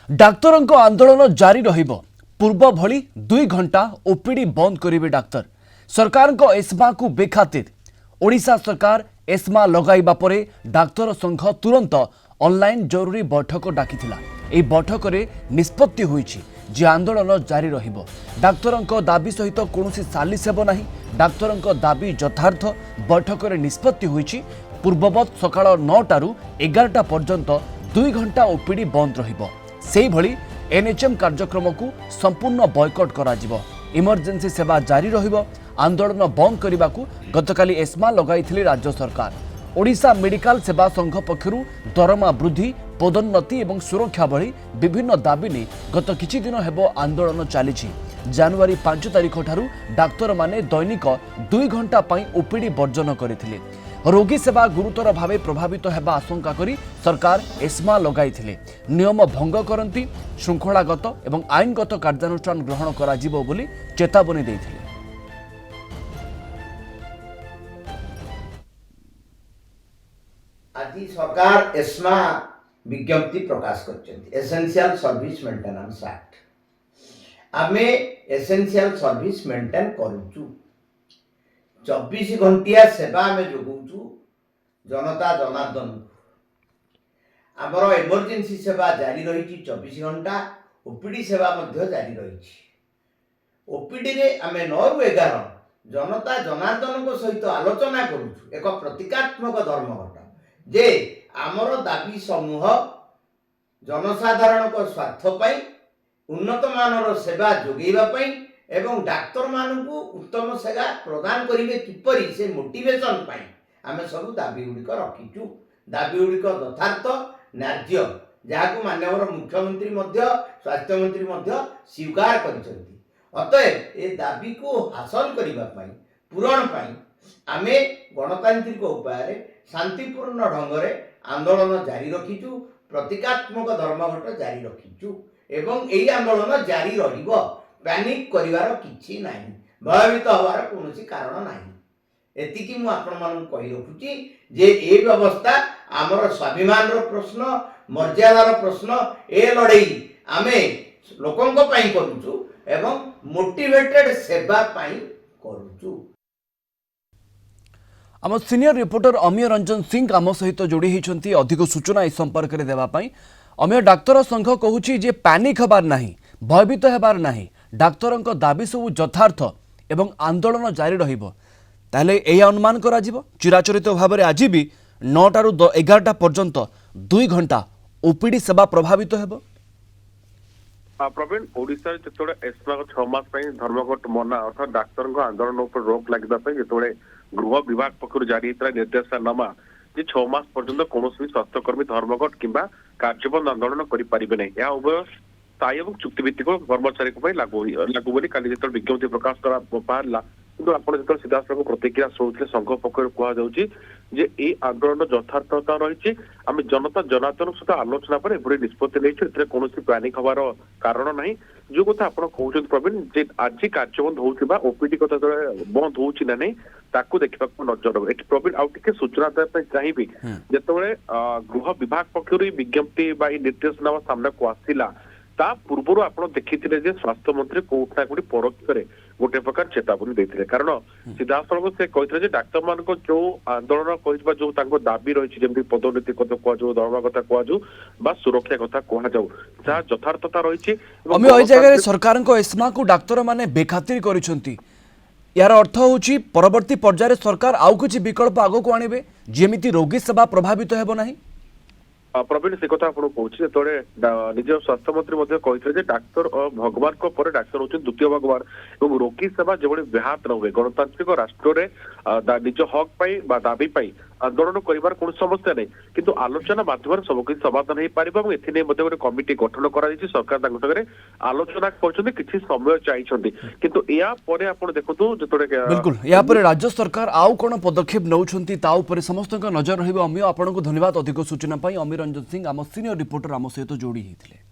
डाक्तरंक आंदोलन जारी रहिबो पूर्व भली 2 घंटा ओपीडी बंद करिवे डाक्तर सरकार को एस्मा को बेखातिर ओडिशा सरकार एस्मा लगाइबा परे डाक्तर संघ तुरंत ऑनलाइन जरूरी बैठक डाकिथिला। एही बैठक रे निष्पत्ति होईछि जे आंदोलन जारी रहिबो। डाक्तरंक दाबी सहित कोनोसी सालिस हेबो नाही। डाक्तरंक दाबी यथार्थ बैठक रे निष्पत्ति होईछि। पूर्ववत सकाळ 9 टारू 11टा पर्यंत 2 घंटा ओपीडी बंद रहिबो। सेही भली एनएचएम कार्यक्रम को संपूर्ण बॉयकॉट करा जिवो। इमरजेंसी सेवा जारी रहिबो। आंदोलन बंद करने को गतकाली एस्मा लगाई राज्य सरकार। ओडिशा मेडिकल सेवा संघ पक्षरु दरमा वृद्धि पदोन्नति और सुरक्षा भली विभिन्न दाबी ने गत किछि दिन हेबो आंदोलन चली। जनवरी 5 तारिख ठारू डाक्तर माने दैनिक 2 घंटा पई ओपीडी वर्जन करथिले। रोगी सेवा गुरुतर भावे प्रभावित हेबा आशंका करी सरकार एस्मा लगाई। नियम भंग करती श्रृंखलागत और आईनगत कार्यानुष्ठान ग्रहण करा जिवो बोली चेतावनी देथिले। आज सरकार एस्मा विज्ञप्ति प्रकाश कर एसेंशियल सर्विस मेंटेनेंस एक्ट आमे एसेंशियल सर्विस मेंटेन करूचु 24 घंटिया सेवा में जोगुचु जनता जनार्दन आमर इमरजेंसी सेवा जारी रही 24 घंटा ओपीडी सेवा मध्य जारी रही। ओपीडी रे आमे 9 रु 11 जनता जनार्दन को सहित आलोचना करूचु एक प्रतीकात्मक धर्मघट जे आमर दाबी समूह जनसाधारण को स्वार्थ पाई उन्नत मानर सेवा जोगेबा पाई एवं डाक्तर मानू उत्तम सेवा प्रदान करेंगे किपरि से मोटिवेशन पाई आमे सब दाबी गुड़िक रखीचु। दाबी गुड़िक यथार्थ न्याय्य जहाँ माननीय मुख्यमंत्री स्वास्थ्य मंत्री स्वीकार करिसेंती। अतएव ए दाबी को हासिल करने पूरण पाई आमे गणतांत्रिक उपाय शांतिपूर्ण ढंग से आंदोलन जारी रखीचु। प्रतीकात्मक धर्मघट जारी रखीचु एवं यही आंदोलन जारी रहिबो। पैनिक करिवार किछि नाही, भयभीत होवार कोनोसी कारण नाही। एतिकी मु आपण मानन कहि रखुची जे ए व्यवस्था आमर स्वाभिमान रो प्रश्न मर्यादार प्रश्न ए लड़ाई आमे लोकंक पई करूचु एवं मोटिवेटेड सेवा पई करूचु। आम सीनियर रिपोर्टर अमीय रंजन सिंह आम सहित जोड़ी होती अधिक सूचना इस संपर्क में देवाई। अमीय डाक्तर संघ कहूँ जे पैनिक हबार नहीं, भयभीत हबार नहीं, डाक्तर दाबी सब यथार्थ एवं आंदोलन जारी रहिबो। ताहले एही अनुमान करा जिवो चिराचरित भाव में आज भी 9 टारू 11टा पर्यंत 2 घंटा ओपीडी सेवा प्रभावित हेबो। प्रवीण ओडिशा जो एस्मा 6 मास धर्मघट मना अर्थात डाक्तर आंदोलन पर रोक लगे जो गृह विभाग पक्ष जारी निर्देशनामा जे 6 मास पर्यंत कौन स्वास्थ्यकर्मी धर्मघट किंबा कार्यबंद आंदोलन करें यह उभय स्थायी और चुक्तिभित्तिक कर्मचारी लागू बोली काली जो विज्ञप्ति प्रकाश बाहर कि आप जो सीधासल प्रतिक्रिया शुणुते संघ पक्ष कहुच्छी जे ये आंदोलन यथार्थता रही आम जनता जनार्दन सहित आलोचना पर एभली निष्पत्ति नहीं कौन पैनिक हबार कारण ना जो कथा आप कहते प्रवीण जे आज कार्यबंद होगा ओपीडी कथा बंद हो नहीं ताकू देखा नजर ये प्रवीण आउ टे सूचना देवाई चाहिए जिते गृह विभाग पक्ष विज्ञप्ति निर्देशनामा सामना को आसला ता पूर्व आप देखी स्वास्थ्य मंत्री कोठा कोटी परोक्ष गोटे प्रकार चेतावनी देते कारण सीधा सड़क से कहते डाक्तर मान जो आंदोलन कर जो दाबी रही जमी पदोन्नति कथा कहु दरमा कथा कहु बा सुरक्षा कथा कहु जहाँ यथार्थता रही सरकार एस्मा को डाक्तर माने बेखातिर करिसेंती। यार अर्थ होची परवर्ती पर्यायर सरकार आउ किछि विकल्प आगो को आनिबे जेमिति रोगी सेवा प्रभावित हेबो नाही। प्रवीण से कथा आपको कहूँ जो निज स्वास्थ्य मंत्री कहते डाक्तर भगवान को पर डाक्तर होते द्वितीय भगवान और रोगी सेवा जो व्याहत न हुए गणतांत्रिक राष्ट्र में निज हक पाई दाबी पाई आंदोलन कर समस्या नहीं किंतु आलोचना माध्यम सबकि समाधान हो पार गोटे कमिटी गठन कर सरकार सागर आलोचना कर समय चाहिए किंतु या देखो जो बिल्कुल या राज्य सरकार आउ कौन पदक्षेप नौछंती ता ऊपर समस्त नजर रहिबो। अमीय आपनको धन्यवाद अधिक सूचना पाई। अमीय रंजन सिंह आम सीनियर रिपोर्टर आम सहित जोड़ी होते।